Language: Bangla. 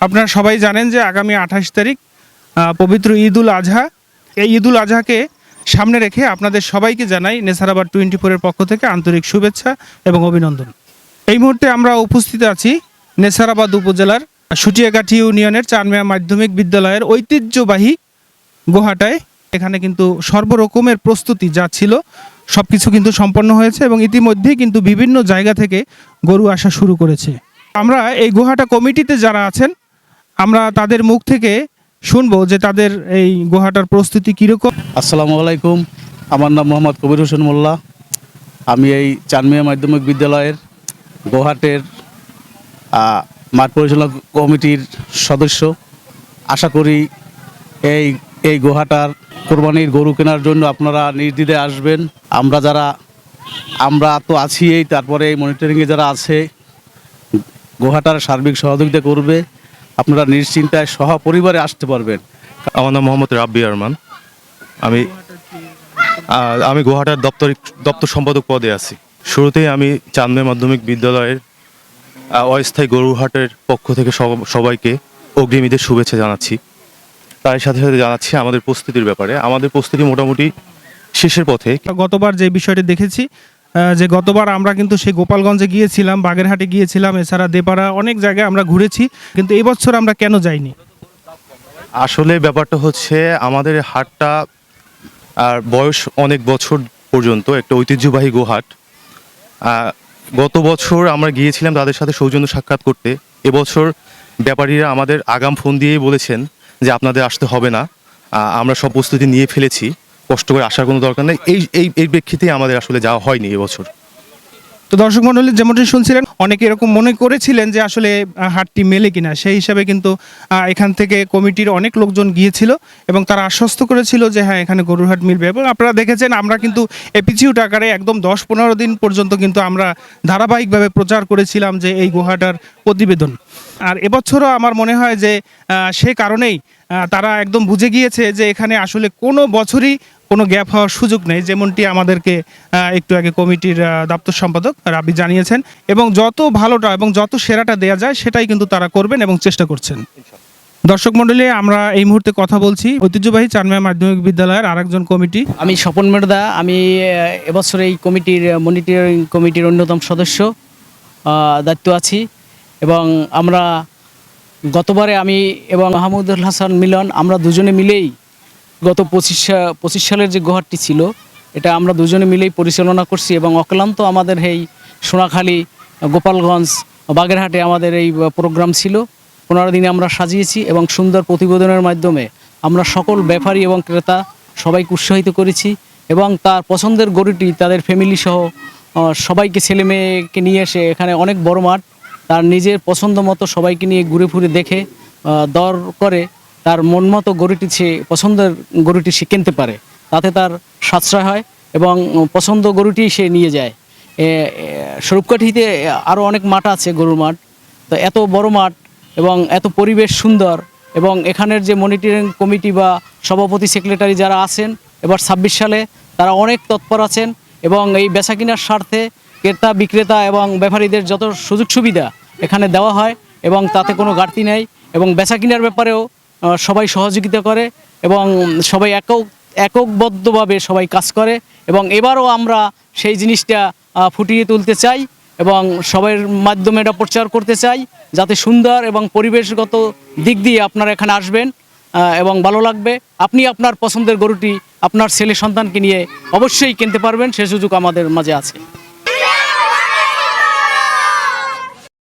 আপনারা সবাই জানেন যে আগামী 28 তারিখ পবিত্র ঈদ উল আজহা। এই ঈদ উল আজহাকে সামনে রেখে আপনাদের সবাইকে জানাই নেসারাবাদ 24-এর পক্ষ থেকে আন্তরিক শুভেচ্ছা এবং অভিনন্দন। এই মুহূর্তে আমরা উপস্থিত আছি নেসারাবাদ উপজেলার সুটিয়াকাঠি ইউনিয়নের চানমিয়া মাধ্যমিক বিদ্যালয়ের ঐতিহ্যবাহী গোহাটায়। এখানে কিন্তু সর্বরকমের প্রস্তুতি যা ছিল সব কিছু কিন্তু সম্পন্ন হয়েছে এবং ইতিমধ্যেই কিন্তু বিভিন্ন জায়গা থেকে গরু আসা শুরু করেছে। আমরা এই গোহাটা কমিটিতে যারা আছেন আমরা তাদের মুখ থেকে শুনবো যে তাদের এই গোহাটার প্রস্তুতি কীরকম। আসসালামু আলাইকুম, আমার নাম মোহাম্মদ কবির হোসেন মোল্লা। আমি এই চানমিয়া মাধ্যমিক বিদ্যালয়ের গোহাটের মাঠ পরিচালনা কমিটির সদস্য। আশা করি এই গোহাটার কোরবানির গরু কেনার জন্য আপনারা নির্দ্বিধায় আসবেন। আমরা তো আছি, তারপরে এই মনিটরিংয়ে যারা আছে গোহাটার সার্বিক সহযোগিতা করবে। আপনারা নিশ্চিন্তায় সহপরিবারে আসতে পারবেন। আমার নাম মোহাম্মদ রাব্বি আরমান। আমি গোহাটার দপ্তর সম্পাদক পদে আছি। শুরুতেই আমি চানমিয়া মাধ্যমিক বিদ্যালয়ের অস্থায়ী গরুহাটের পক্ষ থেকে সবাইকে অগ্রিম ঈদের শুভেচ্ছা জানাচ্ছি। তার সাথে সাথে জানাচ্ছি আমাদের প্রস্তুতির ব্যাপারে। আমাদের প্রস্তুতি মোটামুটি শেষের পথে। গতবার যে বিষয়টি দেখেছি যে গতবার আমরা কিন্তু সেই গোপালগঞ্জে গিয়েছিলাম, বাগেরহাটে গিয়েছিলাম, এছাড়া দেপাড়া অনেক জায়গায় আমরা ঘুরেছি, কিন্তু এবছর আমরা কেন যাইনি? আসলে ব্যাপারটা হচ্ছে আমাদের হাটটা আর বয়স অনেক বছর পর্যন্ত একটা ঐতিহ্যবাহী গোহাট। গত বছর আমরা গিয়েছিলাম তাদের সাথে সৌজন্য সাক্ষাৎ করতে। এবছর ব্যাপারীরা আমাদের আগাম ফোন দিয়েই বলেছেন যে আপনাদের আসতে হবে না, আমরা সব প্রস্তুতি নিয়ে ফেলেছি, কষ্ট করে আসার কোনো দরকার নেই। এই প্রেক্ষিতেই আমাদের আসলে যাওয়া হয়নি এবছর। তো দর্শক মণ্ডলী, যেমনটি শুনছিলেন, অনেকে এরকম মনে করেছিলেন যে আসলে হাটটি মেলে কিনা। সেই হিসাবে কিন্তু এখান থেকে কমিটির অনেক লোকজন গিয়েছিল এবং তারা আশ্বস্ত করেছিল যে হ্যাঁ, এখানে গরুর হাট মিলবে। এবং আপনারা দেখেছেন আমরা কিন্তু এপিচিউট আকারে একদম 10-15 দিন পর্যন্ত কিন্তু আমরা ধারাবাহিকভাবে প্রচার করেছিলাম যে এই গোহাটার প্রতিবেদন। আর এবছরও আমার মনে হয় যে সে কারণেই তারা একদম বুঝে গিয়েছে যে এখানে আসলে কোনো বছরই কোনো গ্যাপ হওয়ার সুযোগ নেই, যেমনটি আমাদেরকে একটু আগে কমিটির দপ্তর সম্পাদক রাবি জানিয়েছেন। এবং যত ভালোটা এবং যত সেরাটা দেয়া যায় সেটাই কিন্তু তারা করবেন এবং চেষ্টা করছেন। দর্শক মণ্ডলী, আমরা এই মুহূর্তে কথা বলছি ঐতিহ্যবাহী চানমিয়া মাধ্যমিক বিদ্যালয়ের আরেকজন কমিটি। আমি স্বপন মেরদা। আমি এবছর এই কমিটির মনিটরিং কমিটির অন্যতম সদস্য দায়িত্ব আছি। এবং আমরা গতবারে আমি এবং মাহমুদুল হাসান মিলন আমরা দুজনে মিলেই গত 25 সালের যে গোহাটটি ছিল এটা আমরা দুজনে মিলেই পরিচালনা করছি। এবং অক্লান্ত আমাদের এই সোনাখালী, গোপালগঞ্জ, বাগেরহাটে আমাদের এই প্রোগ্রাম ছিল। 15 দিনে আমরা সাজিয়েছি এবং সুন্দর প্রতিবেদনের মাধ্যমে আমরা সকল ব্যাপারী এবং ক্রেতা সবাইকে উৎসাহিত করেছি। এবং তার পছন্দের গরুটি তাদের ফ্যামিলি সহ সবাইকে, ছেলে মেয়েকে নিয়ে এসে, এখানে অনেক বড় মাঠ, তার নিজের পছন্দ মতো সবাইকে নিয়ে ঘুরে ফুরে দেখে দর করে তার মন মতো গরুটি, সে পছন্দের গরুটি সে কিনতে পারে। তাতে তার সাশ্রয় হয় এবং পছন্দ গরুটি সে নিয়ে যায়। স্বরূপকাঠিতে আরও অনেক মাঠ আছে, গরুর মাঠ। তো এত বড় মাঠ এবং এত পরিবেশ সুন্দর, এবং এখানের যে মনিটরিং কমিটি বা সভাপতি, সেক্রেটারি যারা আছেন এবার 26 সালে তারা অনেক তৎপর আছেন। এবং এই বেচা কেনার স্বার্থে ক্রেতা বিক্রেতা এবং ব্যাপারীদের যত সুযোগ সুবিধা এখানে দেওয়া হয় এবং তাতে কোনো ঘাটতি নেই। এবং বেচা কেনার ব্যাপারেও সবাই সহযোগিতা করে এবং সবাই এককবদ্ধভাবে সবাই কাজ করে। এবং এবারও আমরা সেই জিনিসটা ফুটিয়ে তুলতে চাই এবং সবার মাধ্যমে এটা প্রচার করতে চাই, যাতে সুন্দর এবং পরিবেশগত দিক দিয়ে আপনারা এখানে আসবেন এবং ভালো লাগবে। আপনি আপনার পছন্দের গরুটি আপনার ছেলে সন্তানকে নিয়ে অবশ্যই কিনতে পারবেন, সে সুযোগ আমাদের মাঝে আছে।